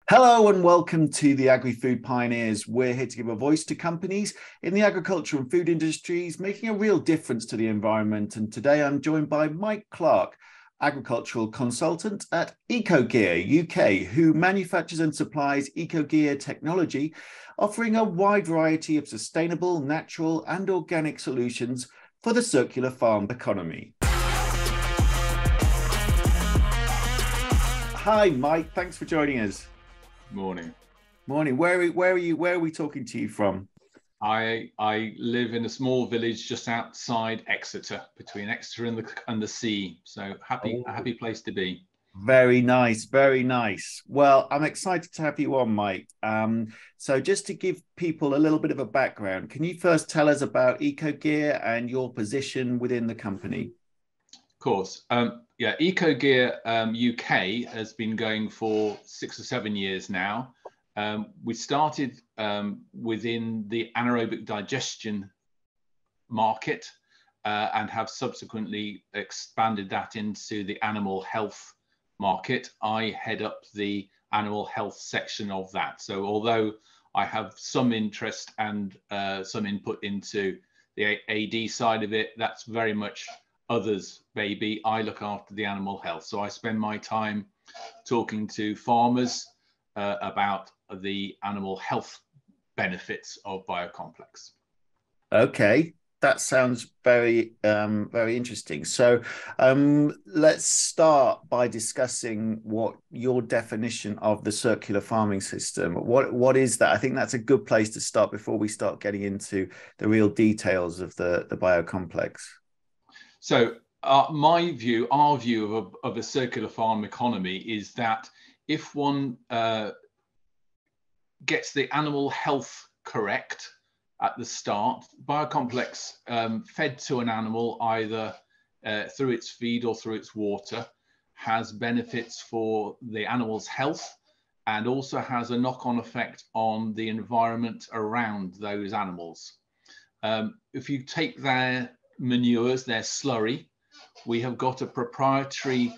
Hello and welcome to the Agri-Food Pioneers. We're here to give a voice to companies in the agriculture and food industries, making a real difference to the environment. And today I'm joined by Mike Clarke, agricultural consultant at EkoGeA UK, who manufactures and supplies EcoGear technology, offering a wide variety of sustainable, natural and organic solutions for the circular farm economy. Hi, Mike. Thanks for joining us. Morning. Morning. Where are you? Where are we talking to you from? I live in a small village just outside Exeter, between Exeter and the sea. So a happy place to be. Very nice, very nice. Well, I'm excited to have you on, Mike. So just to give people a little bit of a background, can you first tell us about EcoGear and your position within the company? Of course. EkoGear UK has been going for 6 or 7 years now. We started within the anaerobic digestion market and have subsequently expanded that into the animal health market. I head up the animal health section of that. So although I have some interest and some input into the AD side of it, that's very much others' baby. I look after the animal health. So I spend my time talking to farmers about the animal health benefits of BioComplex. Okay, that sounds very interesting. So let's start by discussing what your definition of the circular farming system. What is that? I think that's a good place to start before we start getting into the real details of the BioComplex. So our view of a circular farm economy is that if one gets the animal health correct at the start, BioComplex fed to an animal either through its feed or through its water has benefits for the animal's health and also has a knock-on effect on the environment around those animals. If you take their manures, their slurry, we have got a proprietary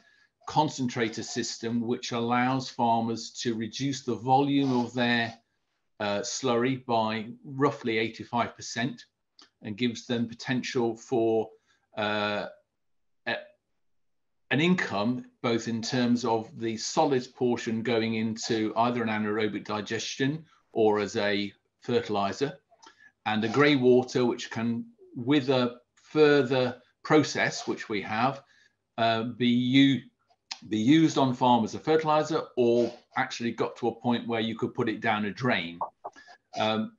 concentrator system which allows farmers to reduce the volume of their slurry by roughly 85% and gives them potential for an income, both in terms of the solid portion going into either an anaerobic digestion or as a fertilizer, and the grey water which can, with a further process which we have, be used on farm as a fertilizer, or actually got to a point where you could put it down a drain. That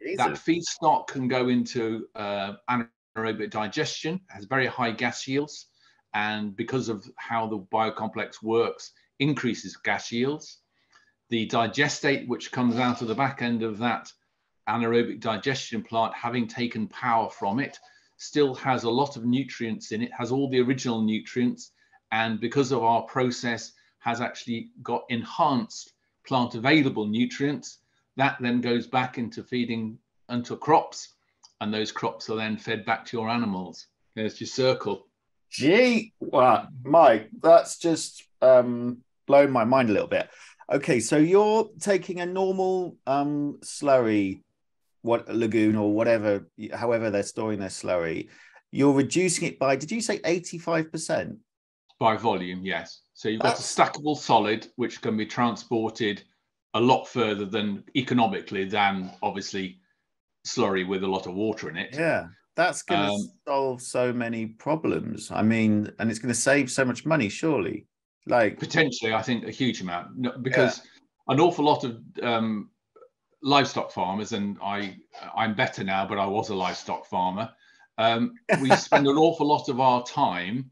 feedstock can go into anaerobic digestion, has very high gas yields, and because of how the BioComplex works, increases gas yields. The digestate, which comes out of the back end of that anaerobic digestion plant, having taken power from it, still has a lot of nutrients in it, has all the original nutrients, and because of our process has actually got enhanced plant available nutrients. That then goes back into feeding into crops, and those crops are then fed back to your animals. There's your circle. Gee, wow, Mike, that's just blown my mind a little bit. Okay, so you're taking a normal slurry, lagoon or whatever, however they're storing their slurry, you're reducing it by, did you say 85%? By volume, yes. So you've got a stackable solid which can be transported a lot further than economically than obviously slurry with a lot of water in it. Yeah, that's going to solve so many problems. I mean, and it's going to save so much money, surely. Like potentially, I think a huge amount, because an awful lot of livestock farmers, and I'm better now, but I was a livestock farmer. We spend an awful lot of our time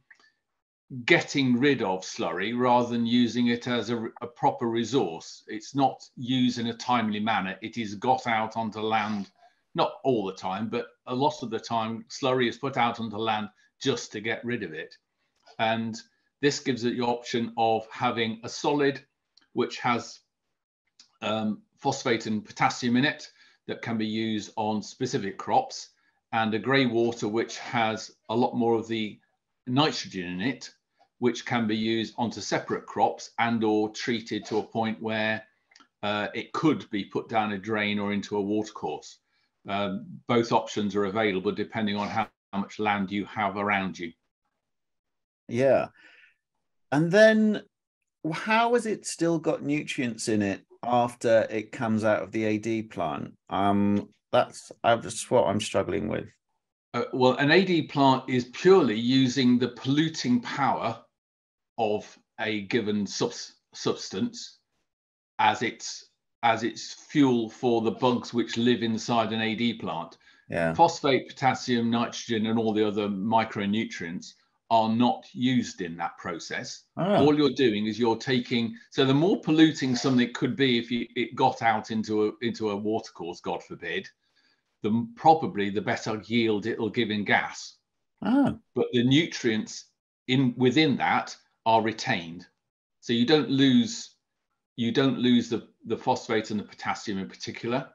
getting rid of slurry rather than using it as a proper resource. It's not used in a timely manner. It is got out onto land, not all the time, but a lot of the time, slurry is put out onto land just to get rid of it. And this gives it the option of having a solid which has phosphate and potassium in it that can be used on specific crops, and a grey water which has a lot more of the nitrogen in it, which can be used onto separate crops and or treated to a point where it could be put down a drain or into a watercourse. Both options are available depending on how much land you have around you. Yeah. And then how has it still got nutrients in it after it comes out of the AD plant? That's what I'm struggling with. Well, an AD plant is purely using the polluting power of a given substance as its fuel for the bugs which live inside an AD plant. Yeah. Phosphate, potassium, nitrogen, and all the other micronutrients are not used in that process. All you're doing is you're taking, so the more polluting something could be if it got out into a watercourse, God forbid, probably the better yield it'll give in gas. But the nutrients within that are retained. So you don't lose the phosphate and the potassium in particular.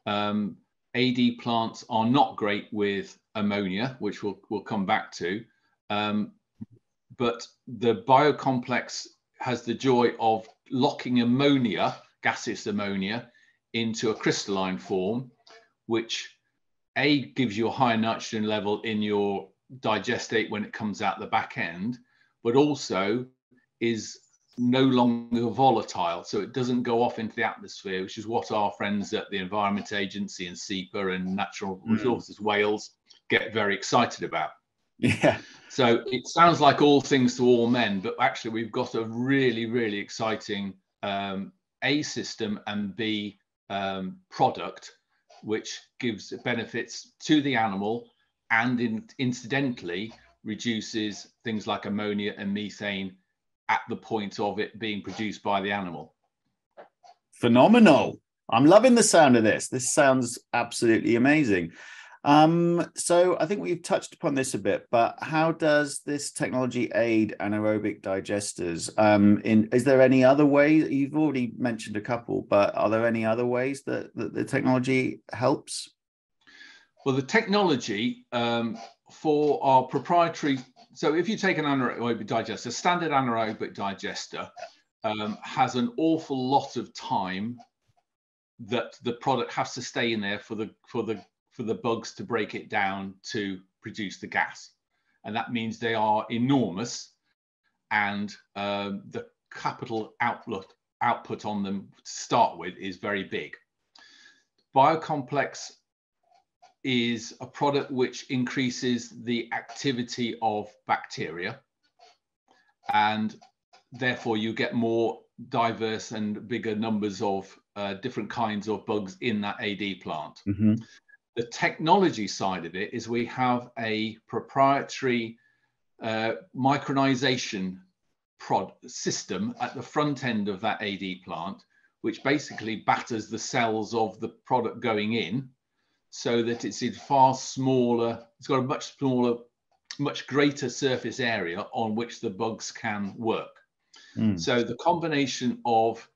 AD plants are not great with ammonia, which we'll come back to. But the BioComplex has the joy of locking ammonia, gaseous ammonia, into a crystalline form, which gives you a higher nitrogen level in your digestate when it comes out the back end, but also is no longer volatile, so it doesn't go off into the atmosphere, which is what our friends at the Environment Agency and SEPA and Natural Resources Wales get very excited about. Yeah. So it sounds like all things to all men, but actually we've got a really, really exciting A system and B product, which gives benefits to the animal and incidentally reduces things like ammonia and methane at the point of it being produced by the animal. Phenomenal. I'm loving the sound of this. This sounds absolutely amazing. So I think we've touched upon this a bit, but how does this technology aid anaerobic digesters? Is there any other ways? You've already mentioned a couple, but are there any other ways that the technology helps? Well, the technology for our proprietary, so if you take an anaerobic digester, standard anaerobic digester has an awful lot of time that the product has to stay in there for the bugs to break it down to produce the gas. And that means they are enormous and the capital output on them to start with is very big. BioComplex is a product which increases the activity of bacteria, and therefore you get more diverse and bigger numbers of different kinds of bugs in that AD plant. Mm-hmm. The technology side of it is we have a proprietary micronization system at the front end of that AD plant, which basically batters the cells of the product going in so that it's in far smaller, it's got a much smaller, much greater surface area on which the bugs can work. So the combination of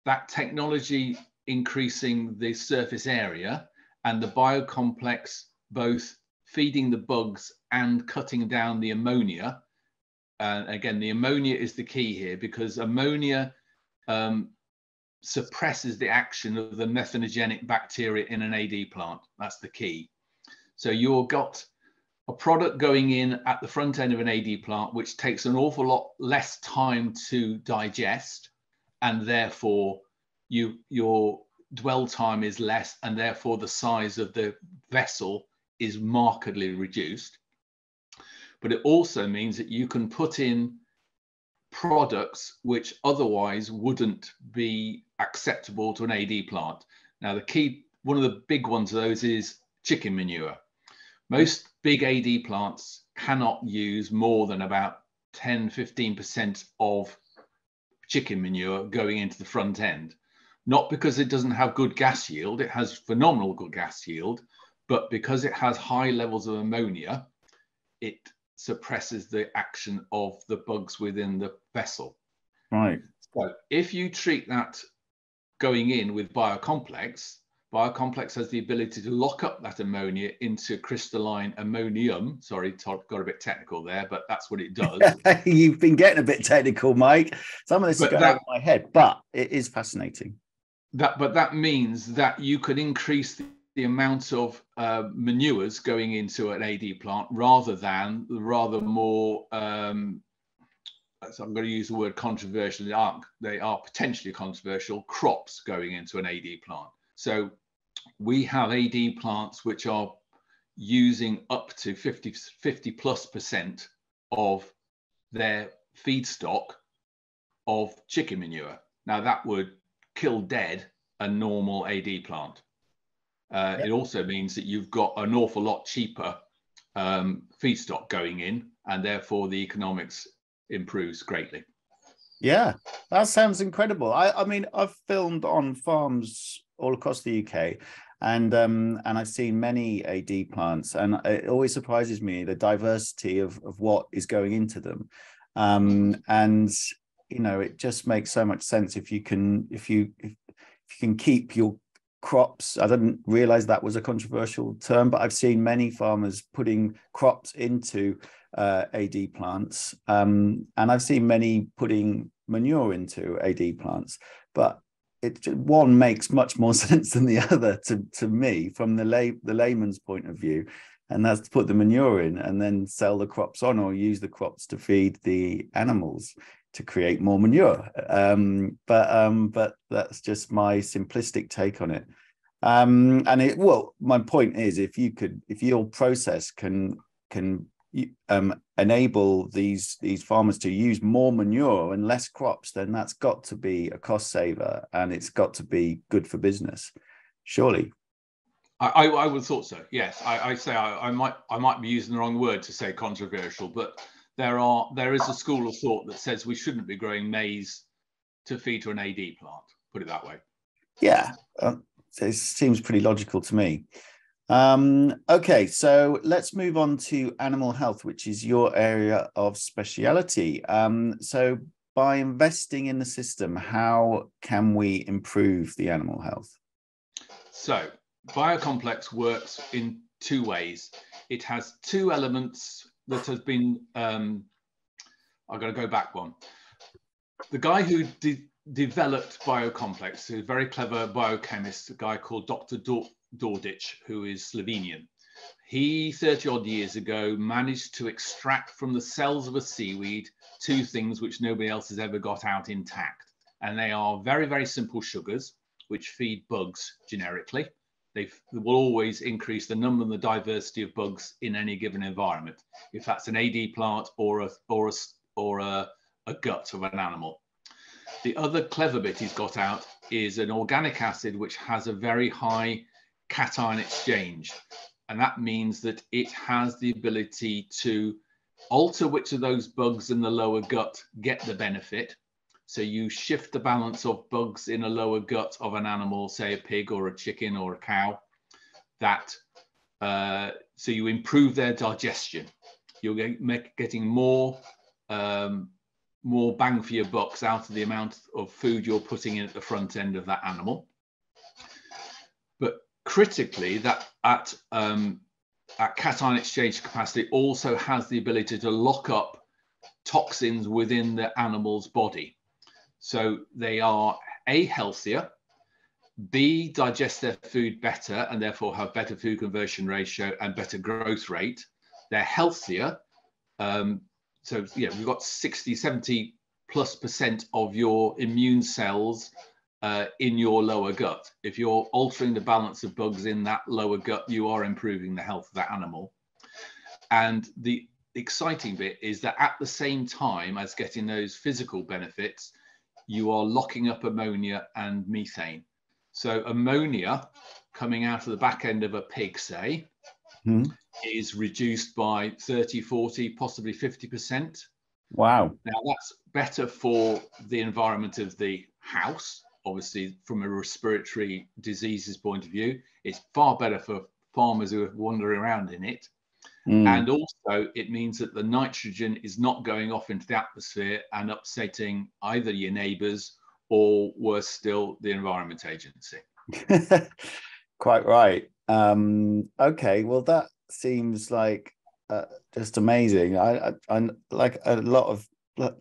that technology increasing the surface area and the BioComplex both feeding the bugs and cutting down the ammonia. Again, the ammonia is the key here because ammonia suppresses the action of the methanogenic bacteria in an AD plant. That's the key. So you've got a product going in at the front end of an AD plant, which takes an awful lot less time to digest, and therefore your dwell time is less, and therefore the size of the vessel is markedly reduced. But it also means that you can put in products which otherwise wouldn't be acceptable to an AD plant. Now, one of the big ones of those is chicken manure. Most big AD plants cannot use more than about 10-15% of chicken manure going into the front end. Not because it doesn't have good gas yield, it has phenomenal good gas yield, but because it has high levels of ammonia, it suppresses the action of the bugs within the vessel. Right. So if you treat that going in with BioComplex, BioComplex has the ability to lock up that ammonia into crystalline ammonium. Sorry, Todd, got a bit technical there, but that's what it does. You've been getting a bit technical, Mike. Some of this is going over my head, but it is fascinating. But that means that you could increase the amount of manures going into an AD plant rather than more. So I'm going to use the word controversial. They are potentially controversial crops going into an AD plant. So we have AD plants which are using up to 50+% of their feedstock of chicken manure. Now that would kill dead a normal AD plant. It also means that you've got an awful lot cheaper feedstock going in, and therefore the economics improves greatly. Yeah, that sounds incredible. I mean, I've filmed on farms all across the UK, and I've seen many AD plants, and it always surprises me the diversity of what is going into them. And you know, it just makes so much sense if you can keep your crops. I didn't realize that was a controversial term, but I've seen many farmers putting crops into AD plants, and I've seen many putting manure into AD plants, but one makes much more sense than the other to me from the layman's point of view, and that's to put the manure in and then sell the crops on, or use the crops to feed the animals to create more manure. But that's just my simplistic take on it. Well, my point is, if your process can enable these farmers to use more manure and less crops, then that's got to be a cost saver, and it's got to be good for business, surely. I would have thought so. Yes, I might be using the wrong word to say controversial, but there is a school of thought that says we shouldn't be growing maize to feed to an AD plant. Put it that way. Yeah, it seems pretty logical to me. Okay, so let's move on to animal health, which is your area of speciality. So by investing in the system, how can we improve the animal health? So BioComplex works in two ways. It has two elements that has been, I've got to go back one. The guy who developed BioComplex, a very clever biochemist, a guy called Dr. Dordich, who is Slovenian. He, 30 odd years ago, managed to extract from the cells of a seaweed two things which nobody else has ever got out intact. And they are very, very simple sugars, which feed bugs generically. They will always increase the number and the diversity of bugs in any given environment, if that's an AD plant or a gut of an animal. The other clever bit he's got out is an organic acid which has a very high cation exchange, and that means that it has the ability to alter which of those bugs in the lower gut get the benefit. So you shift the balance of bugs in a lower gut of an animal, say a pig or a chicken or a cow, so you improve their digestion. You're getting more bang for your bucks out of the amount of food you're putting in at the front end of that animal. But critically, that cation exchange capacity also has the ability to lock up toxins within the animal's body. So they are A, healthier, B, digest their food better and therefore have better food conversion ratio and better growth rate. They're healthier. So yeah, we've got 60–70+% of your immune cells in your lower gut. If you're altering the balance of bugs in that lower gut, you are improving the health of that animal. And the exciting bit is that at the same time as getting those physical benefits, you are locking up ammonia and methane. So ammonia coming out of the back end of a pig, say, is reduced by 30, 40, possibly 50%. Wow. Now that's better for the environment of the house. Obviously, from a respiratory diseases point of view, it's far better for farmers who are wandering around in it. And also it means that the nitrogen is not going off into the atmosphere and upsetting either your neighbours or, worse still, the Environment Agency. Quite right. Okay, well, that seems like just amazing. I like a lot of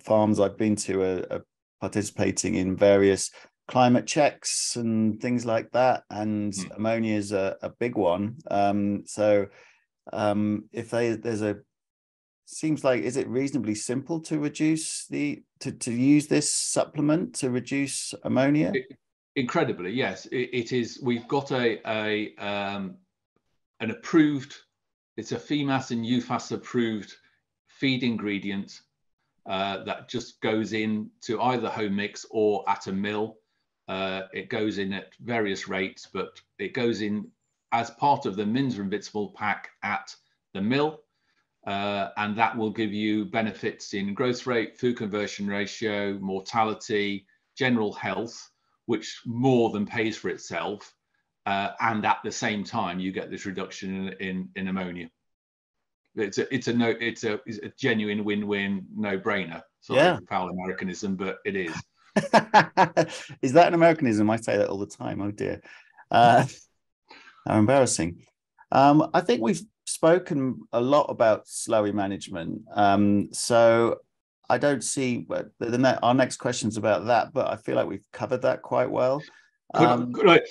farms I've been to are participating in various climate checks and things like that, and ammonia is a big one. If there's a, seems like, is it reasonably simple to reduce to use this supplement to reduce ammonia? Incredibly, yes, it is. We've got an approved, it's a FEMAS and UFAS approved feed ingredient that just goes into either home mix or at a mill. It goes in at various rates, but it goes in as part of the Minzer Invincible pack at the mill, and that will give you benefits in growth rate, food conversion ratio, mortality, general health, which more than pays for itself, and at the same time you get this reduction in ammonia. It's a genuine win-win, no-brainer. Sorry for foul Americanism, but it is. Is that an Americanism? I say that all the time. Oh dear, how embarrassing. I think we've spoken a lot about slurry management, so I don't see our next question's about that, but I feel like we've covered that quite well. Could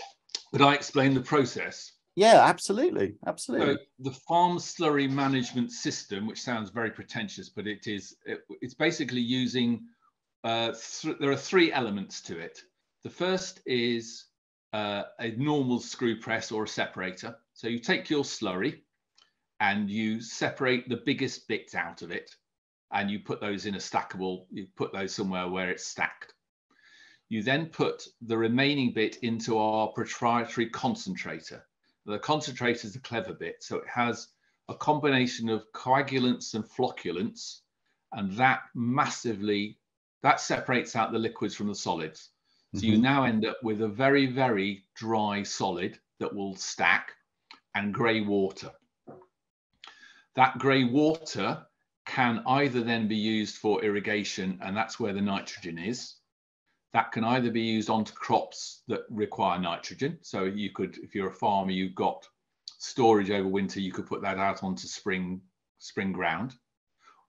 I explain the process? Yeah, absolutely. So the farm slurry management system, which sounds very pretentious, but it's basically using, there are three elements to it. The first is a normal screw press or a separator. So you take your slurry and you separate the biggest bits out of it, and you put those in a stackable, you put those somewhere where it's stacked. You then put the remaining bit into our proprietary concentrator. The concentrator is a clever bit. So it has a combination of coagulants and flocculants, and that separates out the liquids from the solids. So you now end up with a very, very dry solid that will stack, and grey water. That grey water can either then be used for irrigation, and that's where the nitrogen is. That can either be used onto crops that require nitrogen. So you could, if you're a farmer, you've got storage over winter, you could put that out onto spring ground.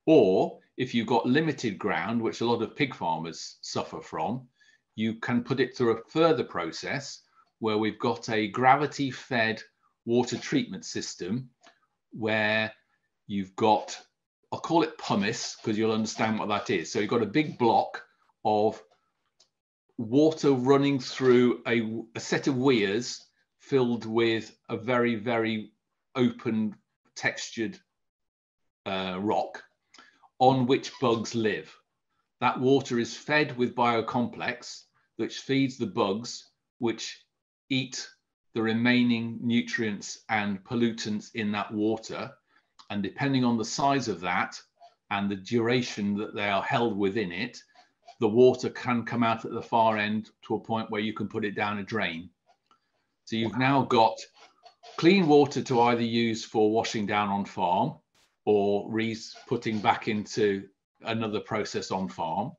Or if you've got limited ground, which a lot of pig farmers suffer from, you can put it through a further process where we've got a gravity-fed water treatment system where you've got, I'll call it pumice because you'll understand what that is. So you've got a big block of water running through a set of weirs filled with a very, very open textured rock on which bugs live. That water is fed with BioComplex, which feeds the bugs, which eat the remaining nutrients and pollutants in that water. And depending on the size of that and the duration that they are held within it, the water can come out at the far end to a point where you can put it down a drain. So you've now got clean water to either use for washing down on farm or putting back into another process on farm.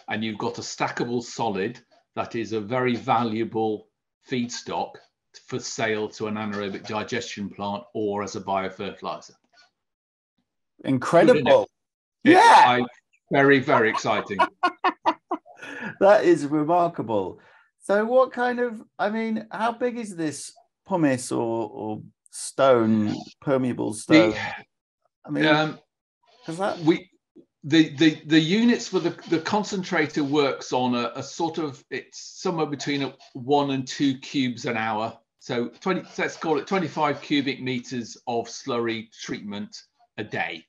And you've got a stackable solid that is a very valuable feedstock for sale to an anaerobic digestion plant or as a biofertilizer. Incredible. Yeah. Very, very exciting. That is remarkable. So what kind of, I mean, how big is this pumice or stone, permeable stone? I mean, the units for the concentrator works on a sort of, it's somewhere between 1 and 2 cubes an hour. So let's call it 25 cubic meters of slurry treatment a day.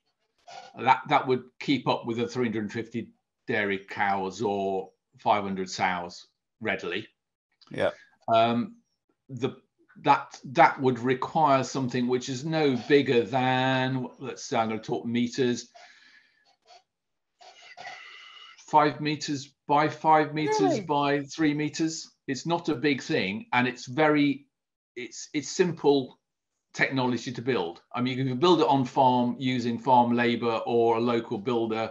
That would keep up with the 350 dairy cows or 500 sows readily. Yeah. That would require something which is no bigger than, let's say, I'm going to talk meters, 5 meters by 5 meters by 3 meters. It's not a big thing, and it's simple technology to build. I mean, you can build it on farm using farm labor or a local builder.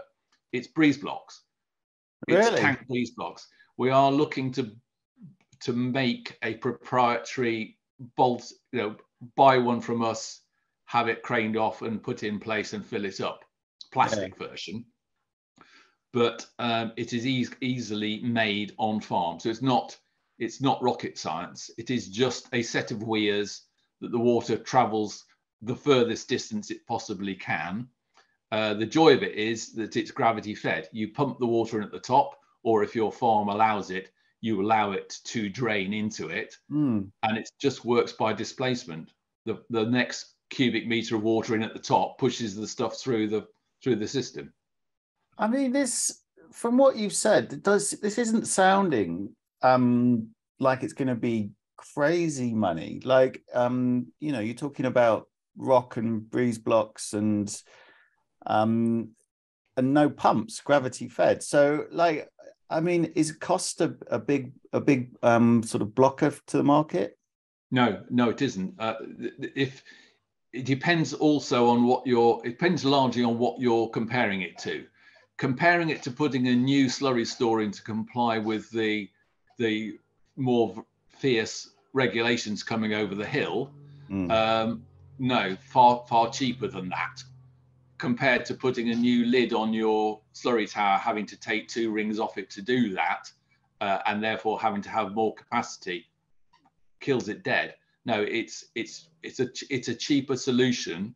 It's breeze blocks. It's tank breeze blocks. We are looking to make a proprietary bolt, buy one from us, have it craned off and put in place and fill it up. Plastic version. But it is easily made on farm. So it's not It's not rocket science. It is just a set of weirs that the water travels the furthest distance it possibly can. The joy of it is that it's gravity fed. You pump the water in at the top, or if your farm allows it, you allow it to drain into it, and it just works by displacement. The next cubic meter of water in at the top pushes the stuff through the system. I mean, this, from what you've said, this isn't sounding like it's going to be crazy money. Like, you're talking about rock and breeze blocks and no pumps, gravity fed. So, like, I mean, is cost a big sort of blocker to the market? No, it isn't. If it depends also on it depends largely on what you're comparing it to. Comparing it to putting a new slurry store in to comply with the more fierce regulations coming over the hill, no, far cheaper than that. Compared to putting a new lid on your slurry tower, having to take 2 rings off it to do that, and therefore having to have more capacity, kills it dead. No, it's a cheaper solution.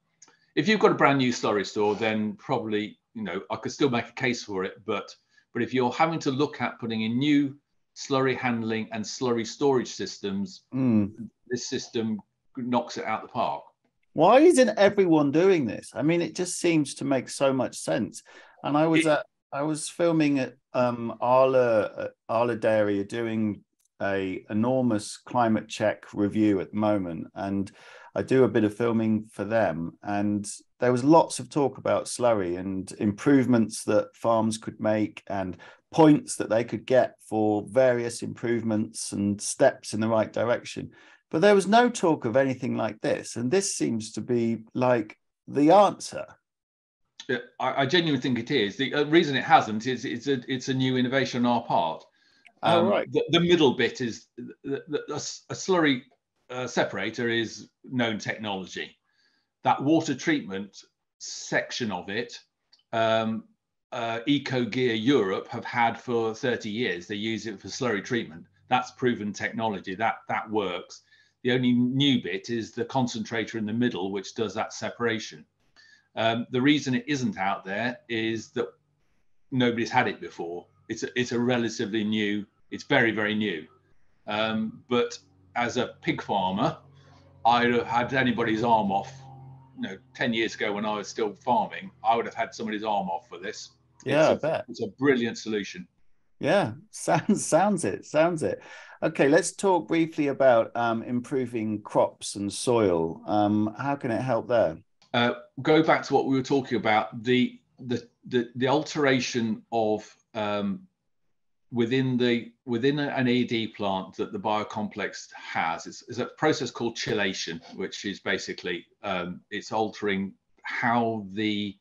If you've got a brand new slurry store, then probably, I could still make a case for it. But if you're having to look at putting in new slurry handling and slurry storage systems, this system knocks it out the park. Why isn't everyone doing this? I mean, it just seems to make so much sense. And I was filming at Arla Dairy, doing a enormous climate check review at the moment, and I do a bit of filming for them, and there was lots of talk about slurry and improvements that farms could make and points that they could get for various improvements and steps in the right direction. But there was no talk of anything like this, and this seems to be like the answer. Yeah, I genuinely think it is. The reason it hasn't is it's a new innovation on our part. Right. The middle bit is a slurry separator is known technology. That water treatment section of it, Ecogear Europe have had for 30 years. They use it for slurry treatment. That's proven technology. That works. The only new bit is the concentrator in the middle, which does that separation. The reason it isn't out there is that nobody's had it before. It's a relatively new. It's very, very new. But as a pig farmer, I'd have had anybody's arm off. 10 years ago when I was still farming, I would have had somebody's arm off for this. Yeah, I bet. It's a brilliant solution. Yeah, sounds it. Okay, let's talk briefly about improving crops and soil. How can it help there? Go back to what we were talking about, the alteration of within an AD plant that the BioComplex has is a process called chillation, which is basically it's altering how the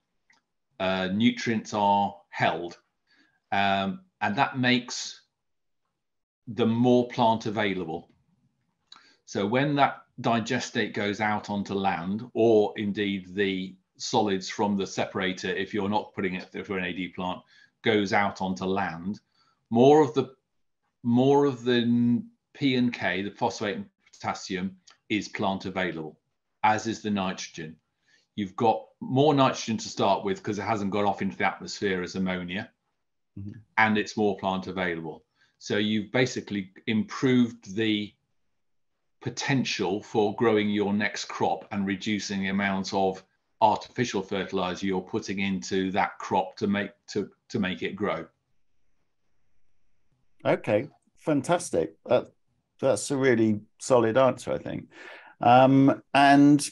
nutrients are held, and that makes the more plant available. So when that digestate goes out onto land, or indeed the solids from the separator, if you're not putting it through an AD plant, goes out onto land, more of the P and K, the phosphate and potassium, is plant available, as is the nitrogen. You've got more nitrogen to start with because it hasn't gone off into the atmosphere as ammonia, and it's more plant available. So you've basically improved the potential for growing your next crop and reducing the amount of artificial fertilizer you're putting into that crop to make it grow. Okay, fantastic. That's a really solid answer, I think. And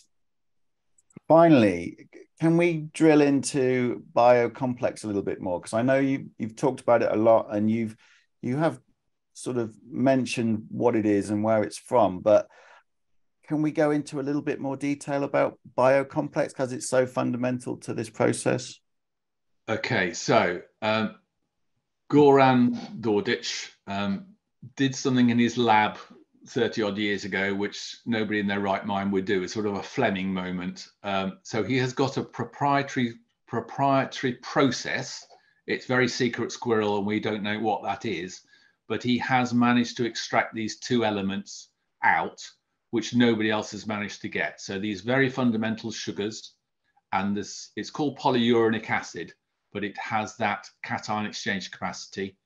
finally, can we drill into BioComplex a little bit more? Because I know you've talked about it a lot, and you have sort of mentioned what it is and where it's from, but can we go into a little bit more detail about BioComplex because it's so fundamental to this process? Okay, so Goran Dordic did something in his lab 30 odd years ago, which nobody in their right mind would do. It's sort of a Fleming moment. So he has got a proprietary process. It's very secret squirrel, and we don't know what that is. but he has managed to extract these two elements out, which nobody else has managed to get. So these very fundamental sugars, and this, it's called polyuronic acid, but it has that cation exchange capacity.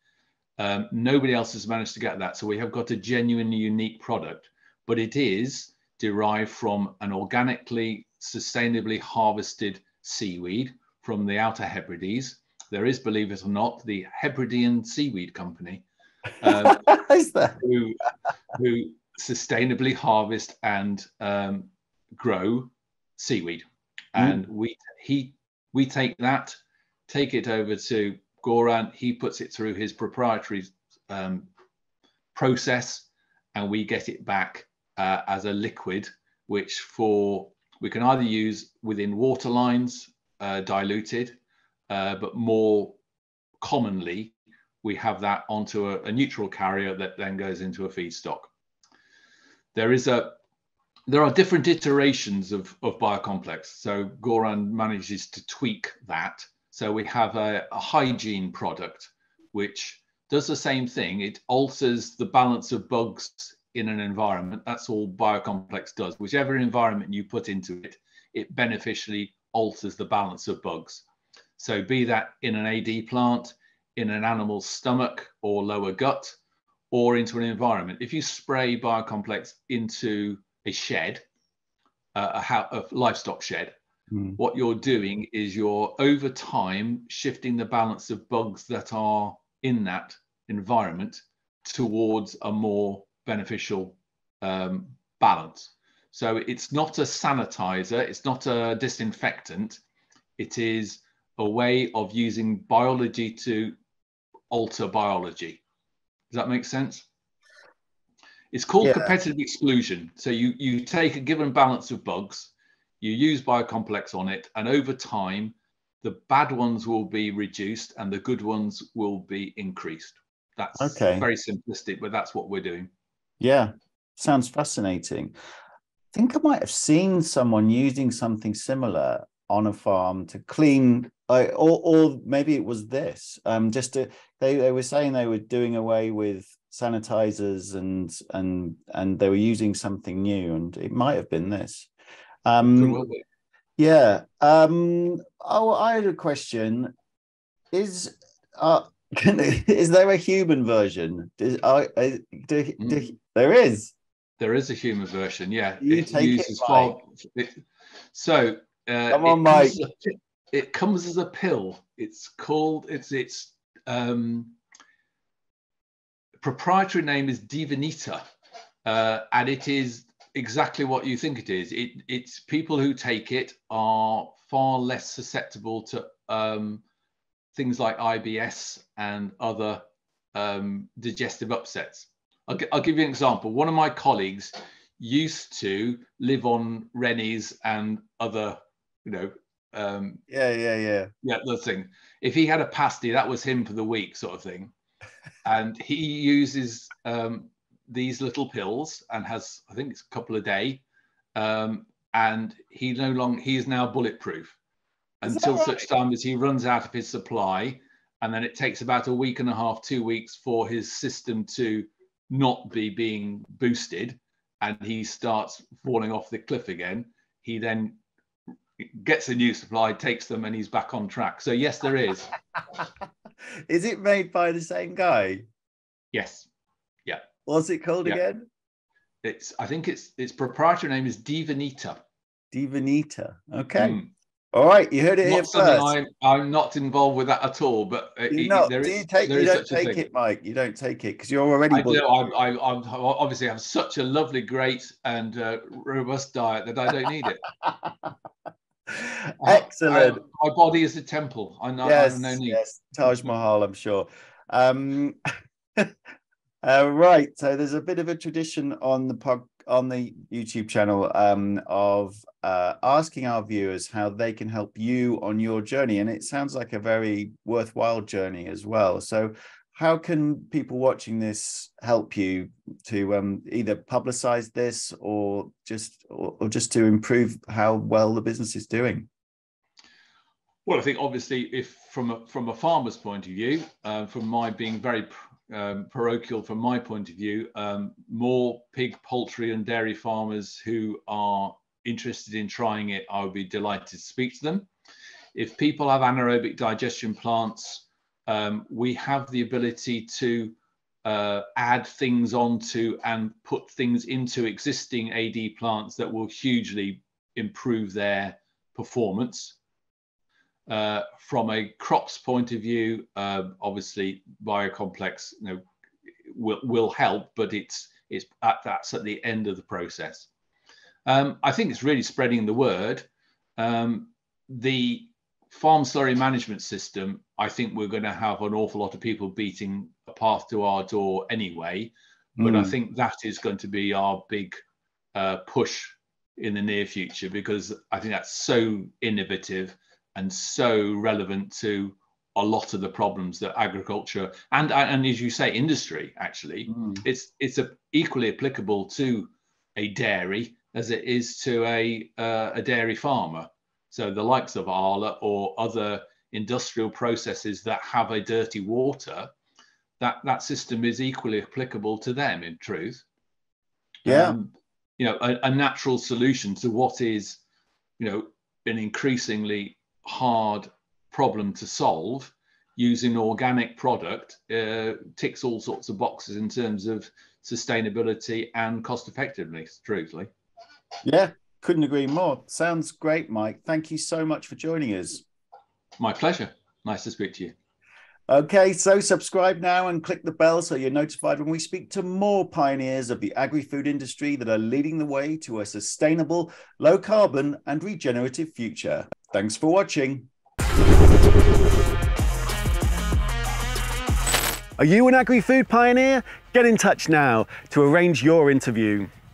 Nobody else has managed to get that. So we have got a genuinely unique product, but it is derived from an organically, sustainably harvested seaweed from the Outer Hebrides. There is, believe it or not, the Hebridean Seaweed Company Is that? who sustainably harvest and grow seaweed. And we take it over to Goran. He puts it through his proprietary process, and we get it back as a liquid, which we can either use within water lines, diluted, but more commonly we have that onto a neutral carrier that then goes into a feedstock. There are different iterations of BioComplex. So Goran manages to tweak that. So we have a hygiene product, which does the same thing. It alters the balance of bugs in an environment. That's all BioComplex does. Whichever environment you put into it, it beneficially alters the balance of bugs. So be that in an AD plant, in an animal's stomach or lower gut, or into an environment. If you spray BioComplex into a shed, a livestock shed, what you're doing is you're over time shifting the balance of bugs that are in that environment towards a more beneficial balance. So it's not a sanitizer, it's not a disinfectant, it is a way of using biology to alter biology. Does that make sense? It's called competitive exclusion. So you take a given balance of bugs, you use BioComplex on it, and over time, the bad ones will be reduced and the good ones will be increased. That's very simplistic, but that's what we're doing. Yeah, sounds fascinating. I think I might have seen someone using something similar on a farm to clean, or maybe it was this. They were saying they were doing away with sanitizers and they were using something new, and it might have been this. Yeah. I had a question. Is there a human version? There is. There is a human version. Yeah. It uses far. So come on, Mike. It comes as a pill. It's called. Its proprietary name is Divinita, and it is exactly what you think it is. It's people who take it are far less susceptible to things like IBS and other digestive upsets. I'll give you an example. One of my colleagues used to live on Rennies and other, the thing. If he had a pasty, that was him for the week, sort of thing. And he uses these little pills and has, I think it's a couple a day, and he is now bulletproof until such time as he runs out of his supply, and then it takes about a week and a half, 2 weeks for his system to not be being boosted, and he starts falling off the cliff again. He then gets a new supply, takes them, and he's back on track. So yes, there is. Is it made by the same guy? Yes. Yeah. What's it called again? I think its proprietary name is Divinita. Divinita. Okay. All right, you heard it here first. I'm not involved with that at all, but you don't take it, Mike. You don't take it because you're already. I obviously have such a lovely, great, and robust diet that I don't need it. Excellent. My body is a temple. I have no need. Yes, Taj Mahal, I'm sure. Right. So there's a bit of a tradition on the YouTube channel of asking our viewers how they can help you on your journey, and it sounds like a very worthwhile journey as well. So how can people watching this help you to either publicize this or just to improve how well the business is doing? Well, I think obviously, if from a farmer's point of view, from my being very parochial from my point of view, more pig, poultry and dairy farmers who are interested in trying it, I would be delighted to speak to them. If people have anaerobic digestion plants, we have the ability to add things onto and put things into existing AD plants that will hugely improve their performance. From a crops point of view, obviously BioComplex, will help, but that's at the end of the process. I think it's really spreading the word. The farm slurry management system, I think we're going to have an awful lot of people beating a path to our door anyway, but I think that is going to be our big push in the near future, because I think that's so innovative and so relevant to a lot of the problems that agriculture and as you say, industry, actually, it's equally applicable to a dairy as it is to a dairy farmer. So the likes of Arla or other industrial processes that have a dirty water, that system is equally applicable to them, in truth. Yeah. A natural solution to what is, an increasingly hard problem to solve, using organic product ticks all sorts of boxes in terms of sustainability and cost effectiveness, truthfully. Yeah, couldn't agree more. Sounds great, Mike. Thank you so much for joining us. My pleasure. Nice to speak to you. Okay, so subscribe now and click the bell so you're notified when we speak to more pioneers of the agri-food industry that are leading the way to a sustainable, low carbon and regenerative future. Thanks for watching. Are you an agri-food pioneer? Get in touch now to arrange your interview.